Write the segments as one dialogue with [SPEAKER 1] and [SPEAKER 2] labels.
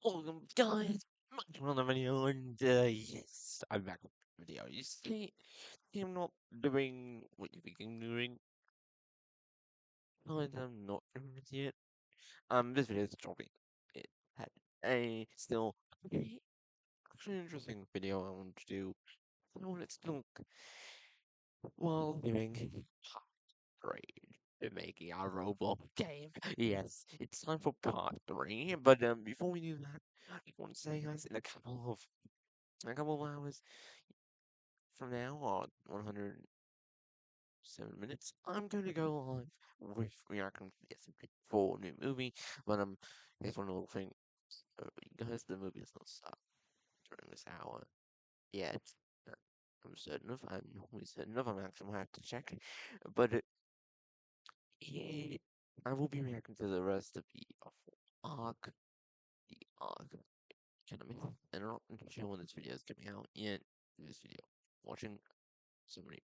[SPEAKER 1] Welcome, guys, back to another video, and yes, I'm back with the video. You see, I'm not doing what you think I'm doing, but I'm not doing it yet. This video is dropping. It had a still a actually interesting video I want to do. I wanted to look while doing grade making our Roblox game. Yes, it's time for part 3, but before we do that, I just want to say, guys, in a couple of hours from now, or 107 minutes, I'm going to go live with reacting to the SMP4 new movie. But here's one little thing. Guys, the movie does not start during this hour yet. Uh, I'm certain of. I'm always certain of. I'm actually gonna have to check, but it, I will be reacting to the rest of arc, the arc gentlemen, and I'm not sure when this video is coming out yet. This video, watching so many.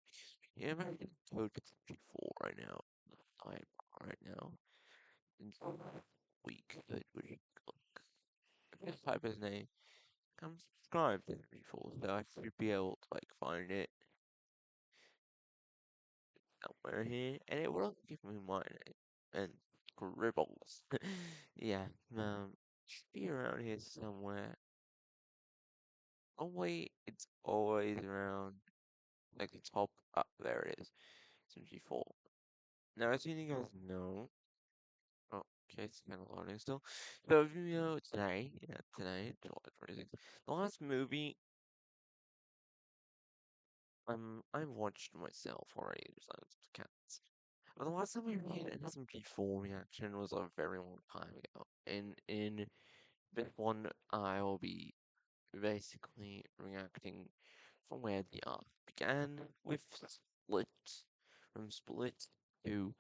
[SPEAKER 1] Yeah, I'm in code 4 right now. I'm right now. And we could just type his name. I'm subscribed to 4, so I should be able to like find it somewhere here, and it will give me my name and scribbles. Yeah, should be around here somewhere. Oh wait, it's always around like the top. Up there it is. 74. Now, as you guys know, oh, okay, it's kind of loading still. So, if you know today, July 26th, the last movie I watched myself already, so it's counts. But the last time we made an SMP4 reaction was a very long time ago. In this one, I will be basically reacting from where the arc began with Split, from Split to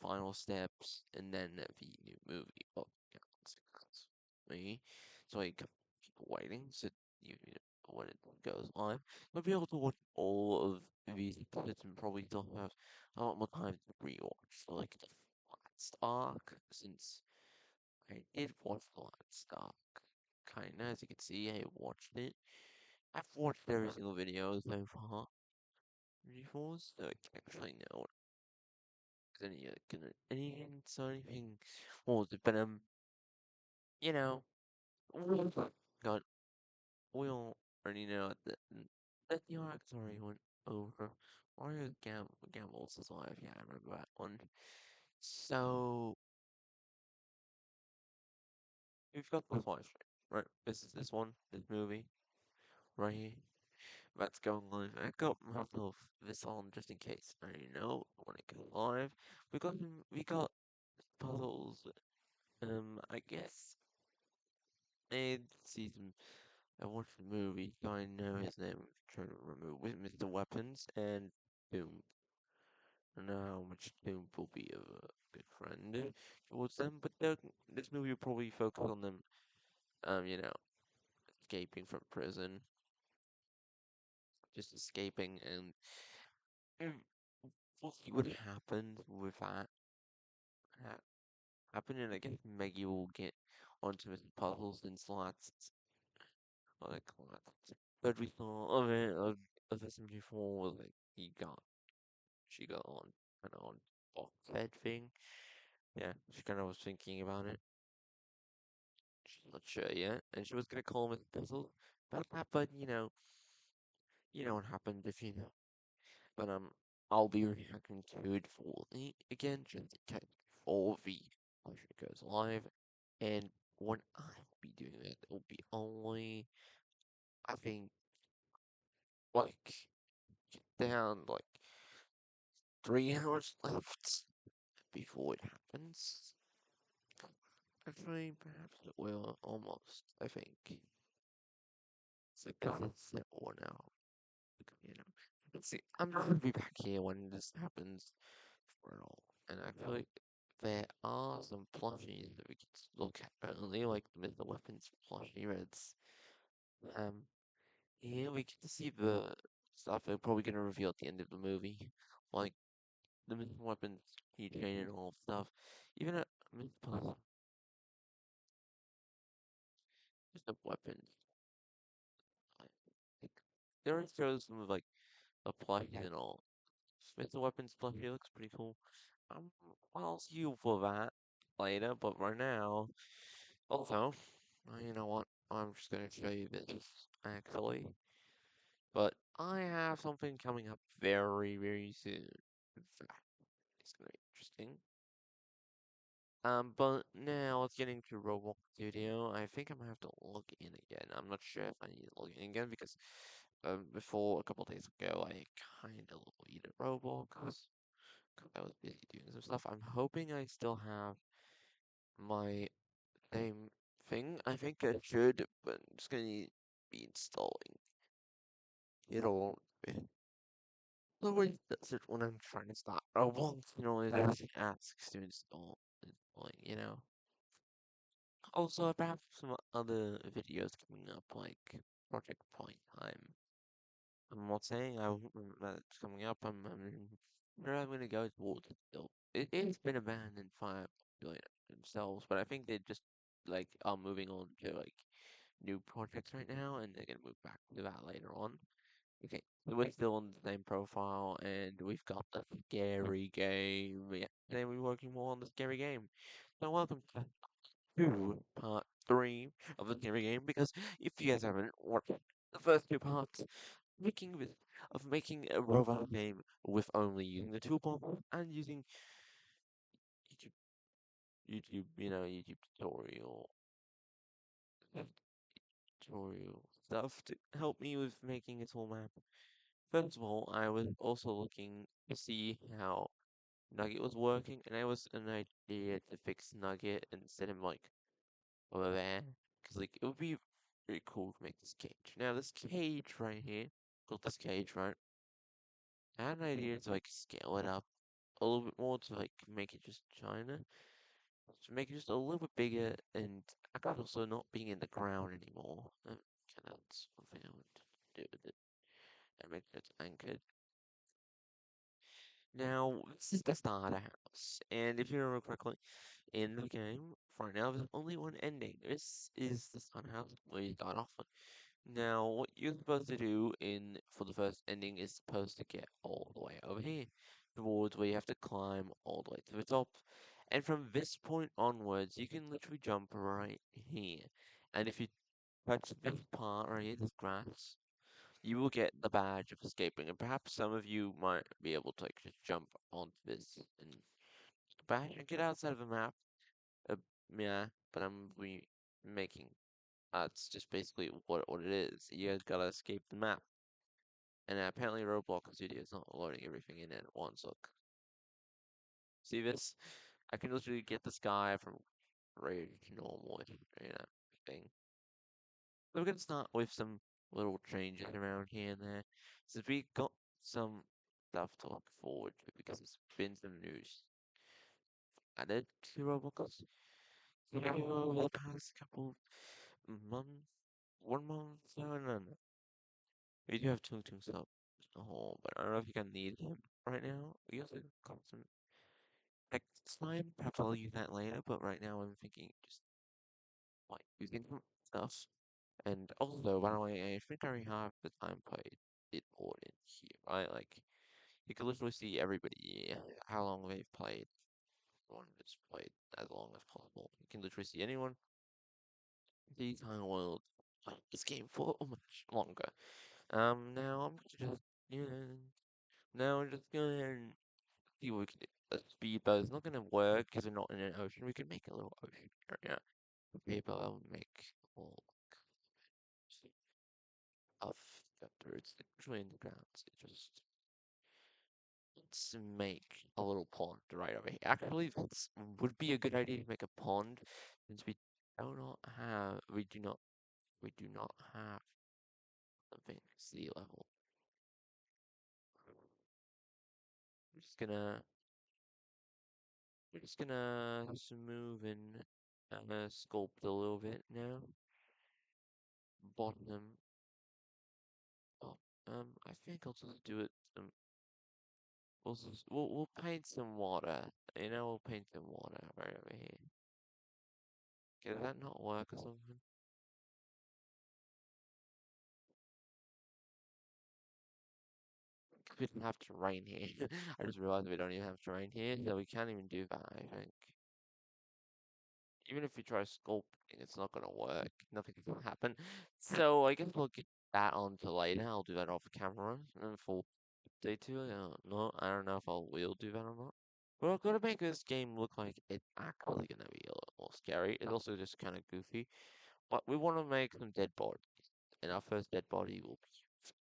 [SPEAKER 1] final steps, and then the new movie. Oh, yeah, me. So I got people waiting, so when it goes live, you'll be able to watch all of these episodes and probably still have a lot more time to rewatch. So like the last arc, since I did watch the last arc, kinda, as you can see, I watched it. I've watched every single video so far before, so I can actually know any hints or anything. What was it? But you know, we got we all already know that the arcs already went over. Mario Gambles is alive. Yeah, I remember that one. So we've got the flashlight, right? This is this one, this movie right here. That's going live. I got myself this on just in case. I know when it goes live. We got puzzles. I guess and season. I watched the movie. I know his name. I'm trying to remember with Mr. Weapons and Doom. I don't know how much Doom will be a good friend towards them, but this movie will probably focus on them. You know, escaping from prison, just escaping, and mm, we'll see what happens with that. Ha- Happen, and I guess Maggie will get onto his puzzles and slots. What I call it. But we saw of it of SMG4 was like she got on kind of on box head thing. Yeah, she kind of was thinking about it. She's not sure yet, and she was gonna call him a puzzle about that, but you know what happened if you know. But I'll be reacting to it fully again, just in case before the version goes live, and when I'll be doing it, it'll be only I think like down like 3 hours left before it happens. Actually, perhaps it will almost. I think it's like it's at 1 hour. You know, let's see. I'm gonna be back here when this happens for it all. And actually, there are some plushies that we can look at early, like the Mr. Weapons plushie reds. Um, here we get to see the stuff they're probably gonna reveal at the end of the movie, like the Mr. Weapons keychain and all stuff. Even a Mr. the weapons. I think there are shows some of like the plushies and all. Smith the weapons plushie looks pretty cool. Um, I'll see you for that later, but right now, also, you know what? I'm just gonna show you this actually. But I have something coming up very, very soon. In fact, it's gonna be interesting. But now let's get into Roblox Studio. I think I'm gonna have to log in again. I'm not sure if I need to log in again because before a couple days ago I kind of deleted Roblox because I was busy doing some stuff. I'm hoping I still have my same thing. I think I should, but I'm just gonna be installing it all. Always does it when I'm trying to start Roblox. It actually asks to install it, like. Also, I have some other videos coming up, like Project Point Time. I'm not saying that it's coming up. Where I'm gonna go towards it still. It's been abandoned by themselves, but I think they just like are moving on to like new projects right now, and they're gonna move back to that later on. Okay, so we're still on the same profile, and we've got the scary game. Yeah, today we're working more on the scary game. So welcome to part three of the scary game. Because if you guys haven't watched the first two parts, making with of making a robot game with only using the toolbox and using YouTube, YouTube tutorial stuff to help me with making a tool map. First of all, I was also looking to see how Nugget was working, and I was an idea to fix Nugget and set him like over there, because like it would be pretty cool to make this cage. Now this cage right here, got this cage right. I had an idea to like scale it up a little bit more to like make it just China, to make it just a little bit bigger, and I could also not being in the ground anymore. That's something I want to do with it and make it anchored. Now, this is the starter house, and if you remember correctly, in the game, right now, there's only one ending. This is the starter house where you start off on. Now, what you're supposed to do in for the first ending is supposed to get all the way over here, towards where you have to climb all the way to the top. And from this point onwards, you can literally jump right here. And if you touch this part right here, this grass, you will get the badge of escaping. And perhaps some of you might be able to like just jump onto this and badge and get outside of the map. Uh, yeah, but I'm making. It's just basically what it is. You guys gotta escape the map. And apparently Roblox Studio is not loading everything in at once. Look, see this? I can literally get this guy from rage to normal, thing. So we're gonna start with some little changes around here and there. Since we got some stuff to look forward to because there's been some news added to Roblox. So over the past couple months, 1 month, no. We do have Tung Tung's up. Oh, but I don't know if you can need him right now. We also got some next time. Perhaps I'll use that later, but right now I'm thinking just like using some stuff. And also, by the way, I think I already have the time played it board in here, right? Like you can literally see everybody how long they've played. One that's played as long as possible. You can literally see anyone. The time will play this game for much longer. Now I'm gonna just now I'm just gonna see what we can do. A speedboat is not gonna work because we're not in an ocean. We can make a little ocean area. Maybe I'll make all of the it's literally in the ground. So just let's make a little pond right over here. Actually, that would be a good idea to make a pond since we do not have something sea level. I'm just gonna We're just gonna smooth and sculpt a little bit now. Bottom up. I think I'll just do it. We'll paint some water. We'll paint some water right over here. Okay, does that not work or something? we don't have terrain here. I just realized we don't even have terrain here, so we can't even do that, I think. Even if we try sculpting, it's not gonna work. Nothing's gonna happen. So I guess we'll get that on to later. I'll do that off camera and for day two. No, I don't know if I will do that or not. We're gonna make this game look like it's actually gonna be a little more scary. It's also just kind of goofy, but we want to make some dead bodies, and our first dead body will be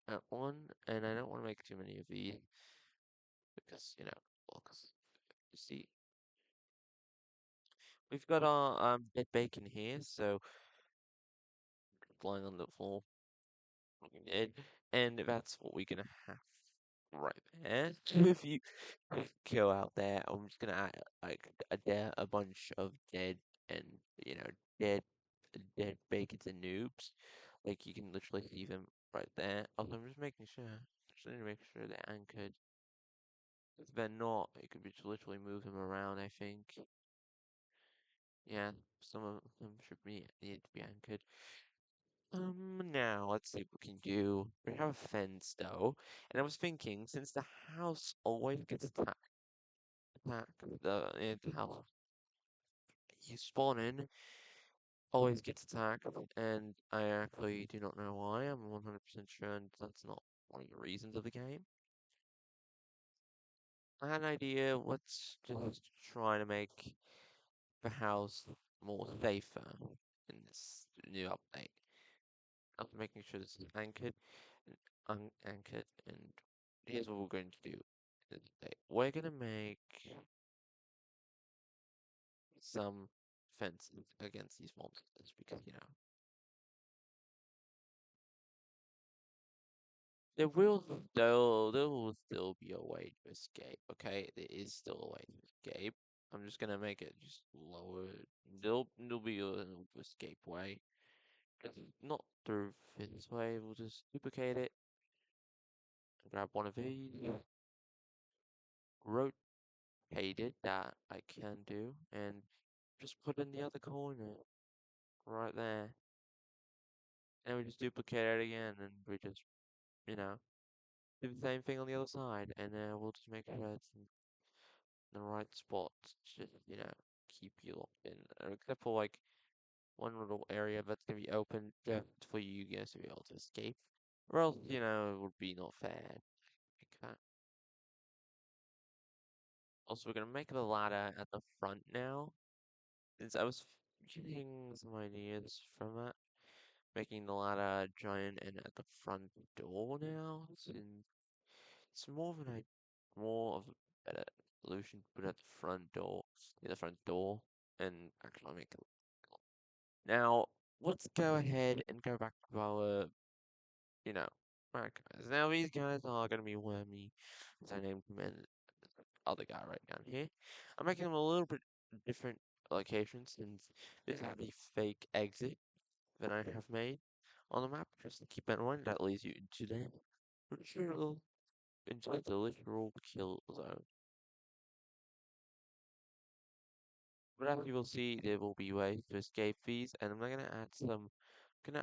[SPEAKER 1] that one. And I don't want to make too many of these because well, 'cause you see, we've got our dead bacon here, so lying on the floor, looking dead, and that's what we're gonna have right there. If you go out there, I'm just gonna add like a bunch of dead and you know dead dead bacons and noobs. Like you can literally see them right there. Also, I'm just making sure. Just need to make sure they're anchored. If they're not, you could just literally move them around. I think. Yeah, some of them should be need to be anchored. Now let's see what we can do. We have a fence though, and I was thinking since the house always gets attacked, the house you spawn in always gets attacked, and I actually do not know why. I'm 100% sure and that's not one of the reasons of the game. I had an idea. Let's just try to make the house more safer in this new update. I'm making sure this is anchored and unanchored, and here's what we're going to do. We're gonna make some fences against these monsters because there will still be a way to escape. Okay, there is still a way to escape. I'm just gonna make it just lower. There'll be an escape way. Just not through this way. We'll just duplicate it. Grab one of these. Rotate it that I can do, and just put in the other corner right there. And we just duplicate it again, and we just you know do the same thing on the other side, and we'll just make sure it's in the right spot. Just keep you locked in, except for like one little area that's gonna be open just for you guys to be able to escape, or else it would be not fair. Like that. Also, we're gonna make the ladder at the front now, since I was getting some ideas from that, making the ladder giant and at the front door now, since it's more of a better solution to put at the front door, and actually make it. Now, let's go ahead and go back to our, you know, right guys. Now these guys are gonna be wormy, as I named them, and the other guy right down here. I'm making them a little bit different locations since this is the fake exit that I have made on the map. Just to keep that in mind, that leads you into the literal kill zone. But as you will see, there will be ways to escape these, and I'm gonna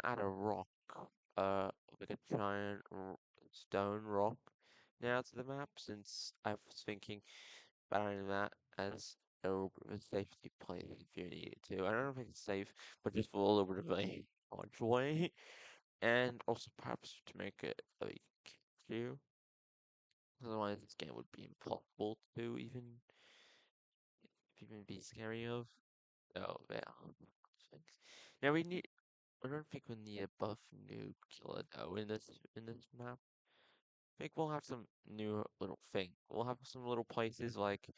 [SPEAKER 1] add a rock, like a giant stone rock now to the map, since I was thinking about adding that as a safety place if you needed to. I don't know if it's safe, but just for a little bit of a dodge way, and also perhaps to make it like you. Otherwise, this game would be impossible to even be scary of. Oh, yeah. Thanks. Now we need. I don't think we need a buff noob killer though in this map. I think we'll have some new little thing. We'll have some little places like,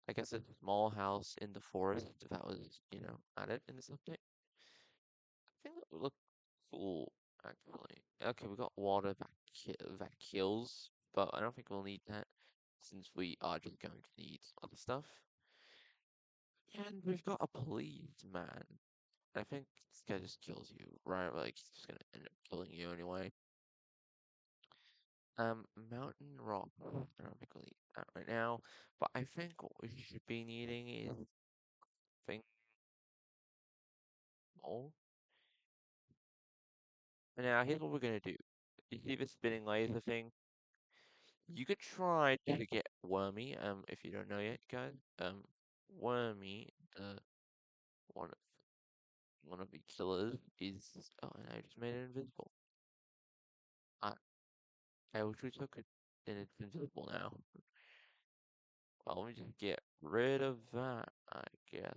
[SPEAKER 1] I guess, a small house in the forest that was added in this update. I think that would look cool actually. Okay, we got water that kills, but I don't think we'll need that since we are just going to need other stuff. And we've got a police man. I think this guy just kills you, right? Like he's just gonna end up killing you anyway. Mountain rock. I don't think we'll need that right now, but I think what we should be needing is thing more. And now here's what we're gonna do. You see the spinning laser thing? You could try to get Wormy, if you don't know yet, guys. Wormy, one of one of the killers is. Oh, and I just made it invisible. I I wish we took it, and it's invisible now. Well, let me just get rid of that, I guess.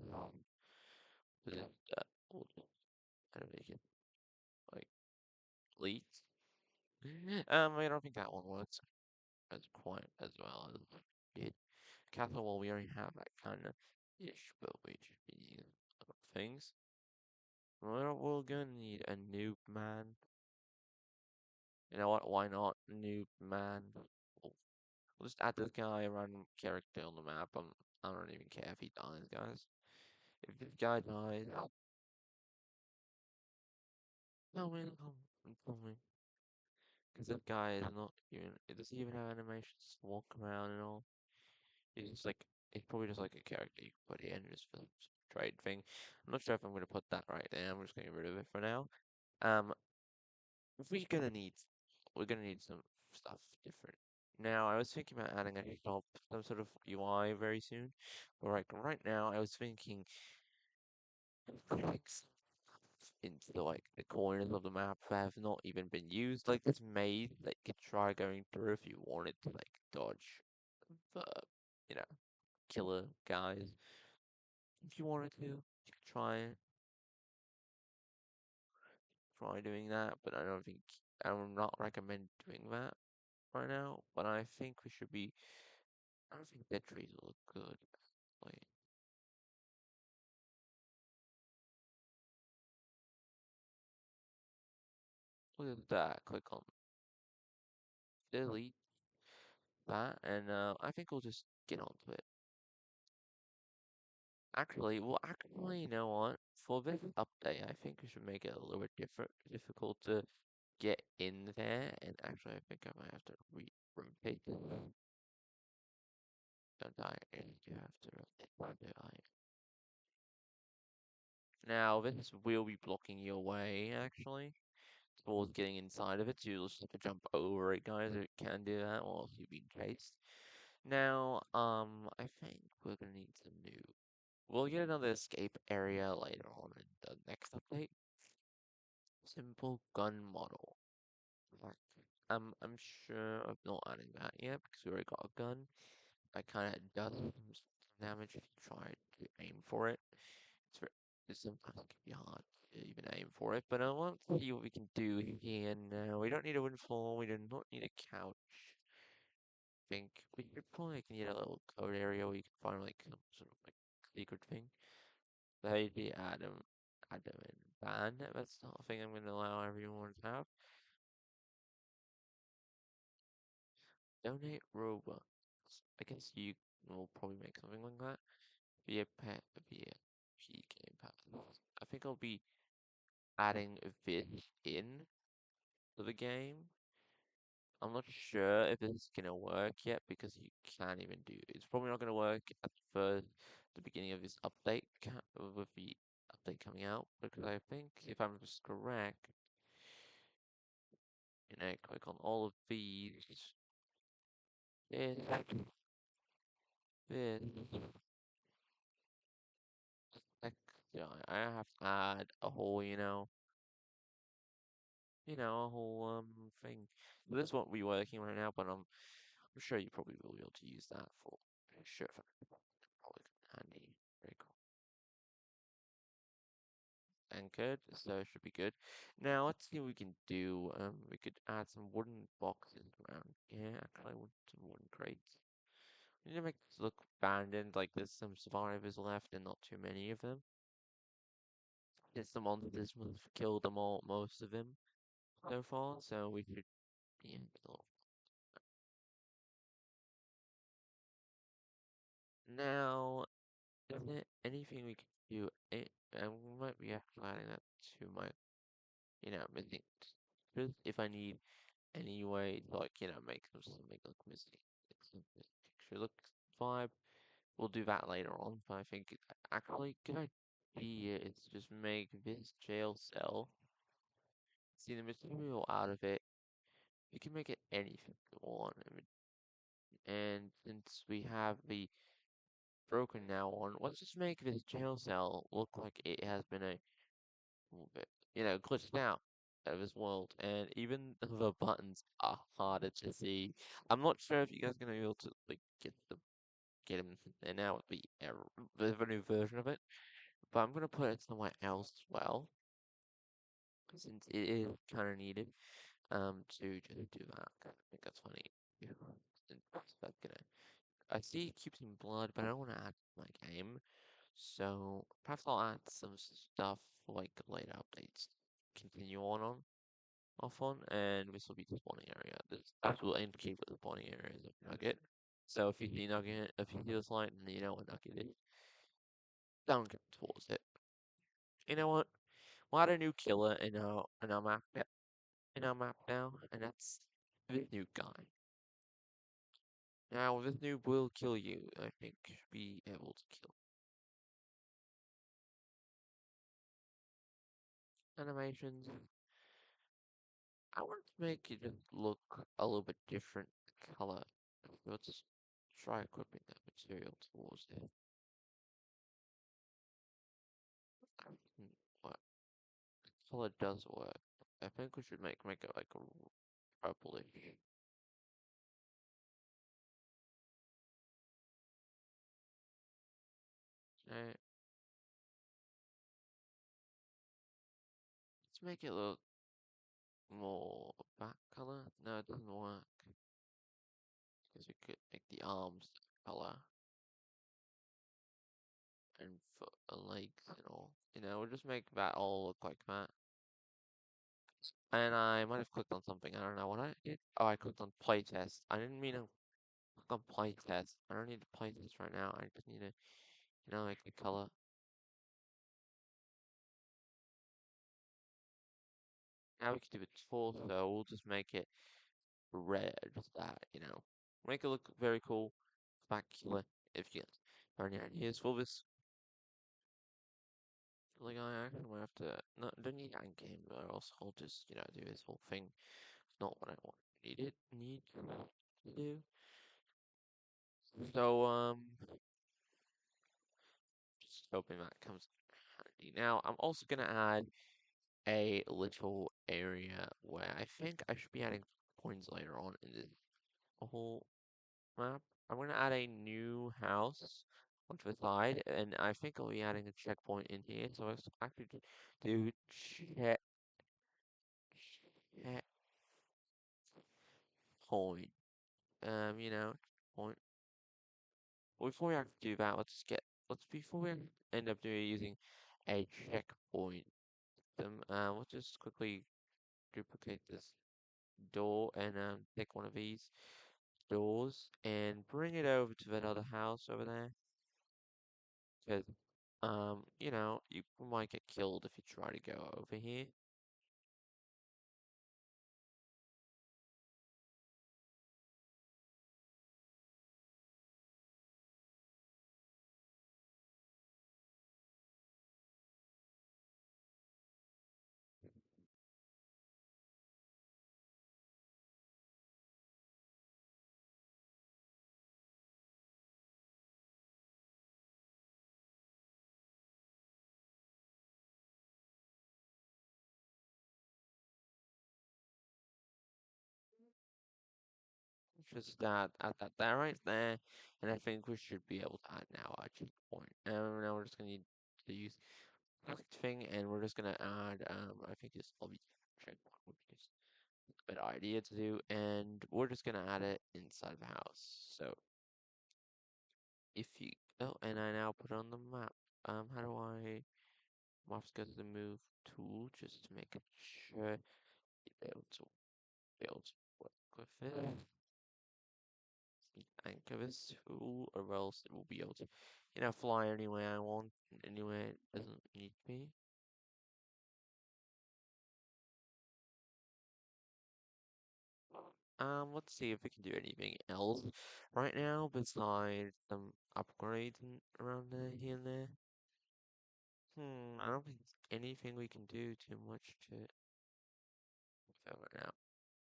[SPEAKER 1] Just, we'll just kind of make it like leaks. I don't think that one works as quite as well as it. Castle, well, we already have that kind of ish, but we should be using other things. We're gonna need a noob man. You know what? Why not noob man? We'll just add this guy, a random character on the map. I don't even care if he dies, guys. If this guy dies, no man, tell me. Because that guy is not even, it doesn't even have animations to walk around and all. He's just like, it's probably just like a character you can put in just for some trade thing. I'm not sure if I'm going to put that right there. I'm just going to get rid of it for now. Um, we're gonna need, we're gonna need some stuff different. Now, I was thinking about adding a shop, some sort of UI very soon. But right now, I was thinking putting some into the corners of the map that have not even been used, like this maze that you could try going through if you wanted to like dodge the, you know, killer guys. If you wanted to, you could try doing that, but I don't think I would not recommend doing that right now. But I think we should be. I don't think dead trees will look good. Like, look at that. Click on delete that, and I think we'll just get onto it. Actually, you know what? For this update, I think we should make it a little bit difficult to get in there. And actually, I think I might have to rotate this. Don't die, and you have to die. Now, this will be blocking your way, actually, towards getting inside of it. So you'll just have to jump over it, guys. If you can do that while you're being chased. Now, I think we're gonna need some new. We'll get another escape area later on in the next update. Simple gun model. Like, I'm sure of not adding that yet because we already got a gun. I kind of does some damage if you try to aim for it. It's very, sometimes it can be hard to even aim for it, but I want to see what we can do here now. We don't need a wooden floor. We do not need a couch. I think we could probably need a little code area where you can find like some sort of like secret thing. Maybe Adam and ban. That's not a thing I'm going to allow everyone to have. Donate Robux. I guess you will probably make something like that. Via pet, via P game pass. I think I'll be adding this in to the game. I'm not sure if it's gonna work yet because you can't even do. It's probably not gonna work at first, the beginning of this update with the update coming out because I think if I'm just correct, click on all of these. This, this, like, yeah, I have to add a whole, a whole thing. So this won't be working right now, but I'm sure you probably will be able to use that for sure. Probably handy. Very cool. Anchored, so it should be good. Now let's see what we can do. We could add some wooden boxes around. Yeah, actually, I want some wooden crates. We need to make this look abandoned, like there's some survivors left and not too many of them. There's some monsters, we've killed them all, most of them so far, so we should be in the middle. Now, is there anything we can do? I might be actually adding that to my, missing. Just if I need any way to, like, make something look missing. It's a picture look vibe. We'll do that later on, but I think actually good idea is to just make this jail cell. See the material out of it. You can make it anything you want. I mean, And since we have the broken now on, let's just make this jail cell look like it has been a little bit, glitched out of this world. And even the buttons are harder to see. I'm not sure if you guys are gonna be able to like get them there now with the new version of it. But I'm gonna put it somewhere else as well, since it is kind of needed. To just do that. I think that's funny. Yeah. Since that's gonna. I see it keeps in blood, but I don't want to add to my game. So perhaps I'll add some stuff for like later updates. Continue on off on, and this will be the spawning area. That will indicate what the spawning area is of Nugget. So if you see Nugget, if you see this light, then you know what Nugget is. Don't get towards it. You know what? We'll add a new killer in our map now, and that's this new guy. Now this noob will kill you, I think. Should be able to kill. Animations. I want to make it just look a little bit different color. Let's try equipping that material towards it. What color does work? I think we should make it like a purplish. Okay, let's make it look more back color. No, it doesn't work because we could make the arms color and foot and legs and all. We'll just make that all look like that. And I might have clicked on something. I don't know what I did. Oh, I clicked on playtest. I didn't mean to click on playtest. I don't need to playtest right now. I just need to, make the color. Now we can do it full, so we'll just make it red. Just that. Make it look very cool, spectacular. If you have any ideas for this, like I actually might have to. No, don't need that in game, but else I'll just, do this whole thing. It's not what I want. Need to do. So, just hoping that comes handy. Now, I'm also gonna add a little area where I think I should be adding coins later on in this whole map. I'm gonna add a new house onto the side, and I think I'll be adding a checkpoint in here. So let's actually do checkpoint. Point. Before we actually do that, let's before we end up doing using a checkpoint system, let's just quickly duplicate this door and take one of these doors and bring it over to that other house over there. Because you might get killed if you try to go over here. Just add that there right there, and I think we should be able to add now a checkpoint. Now we're just gonna need to use select thing, and we're just gonna add I think it's probably checkpoint, which is a good idea to do, and we're just gonna add it inside the house. So if you and I now put it on the map. How do I mouse go to the move tool just to make it sure be able to work with it. Anchor this tool, or else it will be able to, fly anywhere I want, anywhere it doesn't need to be. Let's see if we can do anything else right now besides some upgrades around there, here and there. I don't think there's anything we can do too much to right now.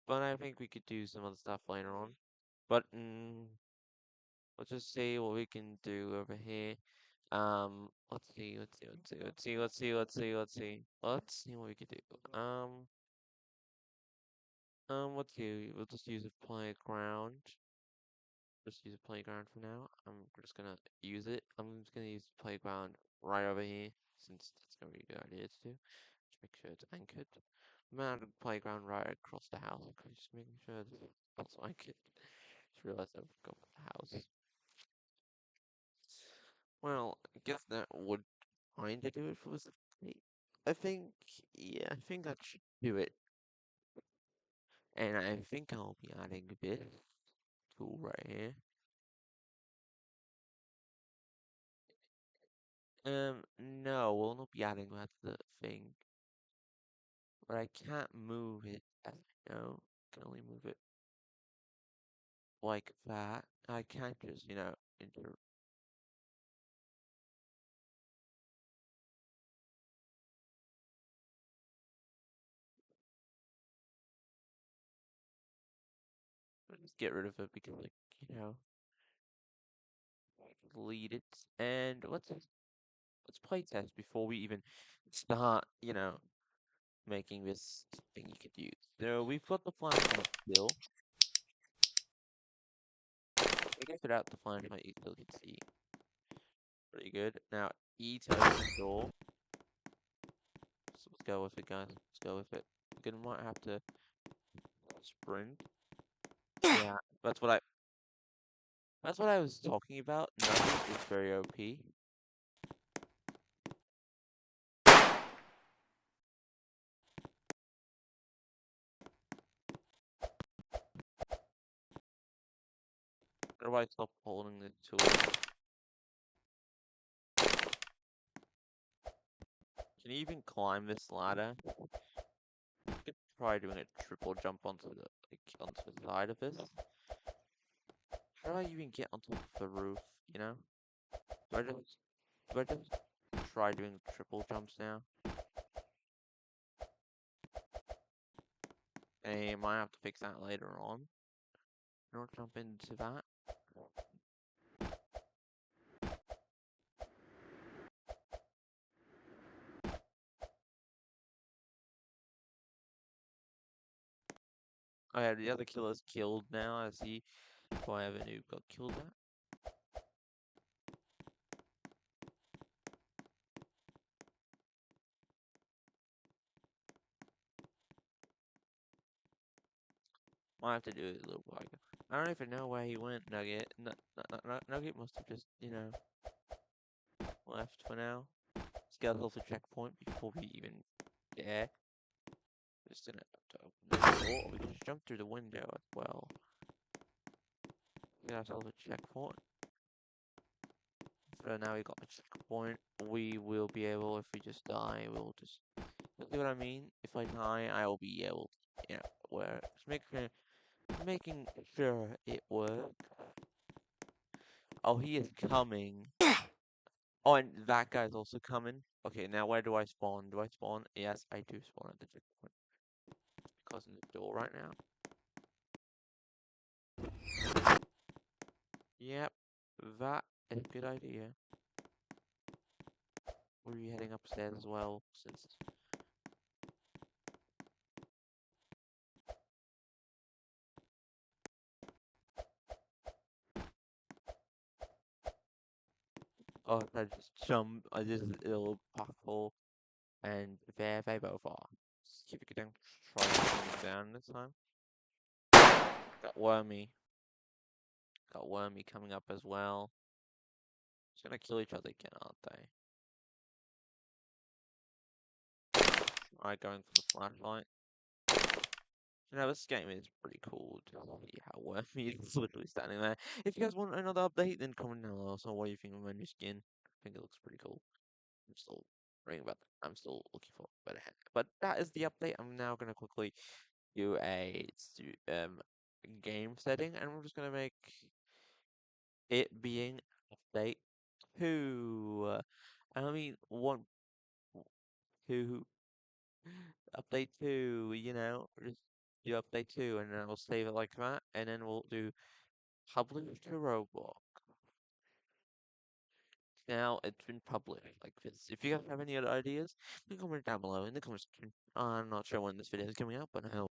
[SPEAKER 1] But I think we could do some other stuff later on. But let's just see what we can do over here. Let's see. Let's see what we can do. let's see. We'll just use a playground. Just use a playground for now. I'm just gonna use it. I'm just gonna use the playground right over here, since that's gonna be a good idea to do. Just make sure it's anchored. I'm gonna have a playground right across the house. Just making sure that's anchored. Just realized I forgot about the house. Well, I guess that would kinda do it for this update. I think, yeah, I think that should do it. And I think I'll be adding this tool right here. No, we'll not be adding that to the thing. But I can't move it, as I know. I can only move it like that. I can't just, enter. Just get rid of it because, like, delete it. And let's play test before we even start, making this thing you could use. So we've got the flashlight still. I guess without the flashlight you still can see pretty good. Now E to open the door. So let's go with it, guys. Let's go with it. We're gonna might have to sprint. Yeah, that's what I was talking about. Nugget is very OP. How do I stop holding the tool? Can you even climb this ladder? I could try doing a triple jump onto the side of this. How do I even get on top of the roof, you know? Do I just do I just try doing triple jumps now? I might have to fix that later on. I'll jump into that. Oh yeah, the other killer's killed now. I see why a noob got killed at. Might have to do it a little while. I don't even know where he went, Nugget. Nugget must have just, left for now. Let's get ourselves a checkpoint before we even dare. Just gonna have to open the door. We can just jump through the window as well. Get ourselves a checkpoint. So now we got a checkpoint. We will be able, if we just die, we'll just. You see what I mean? If I die, I will be able to, where. Making sure it works. Oh, he is coming. Oh, and that guy's also coming. Okay, now where do I spawn? Do I spawn? Yes, I do spawn at the checkpoint. Closing the door right now. Yep, that is a good idea. We'll be heading upstairs as well, since... Oh, I just jump. I just a little parkour, and there they both are. See if we can try to bring them down this time. Got Wormy. Got Wormy coming up as well. Just gonna kill each other again, aren't they? Alright, going for the flashlight. This game is pretty cool. To see how Wormy is literally standing there. If you guys want another update, then comment down below. So what do you think of my new skin? I think it looks pretty cool. I'm still ring about that. I'm still looking for a better head. But that is the update. I'm now gonna quickly do a game setting, and we're just gonna make it being update 2. I mean 2 update 2. Just do update 2, and then we'll save it like that, and then we'll do published to Roblox. Now it's been published like this. If you guys have any other ideas, please comment down below in the comment section. I'm not sure when this video is coming out, but I hope.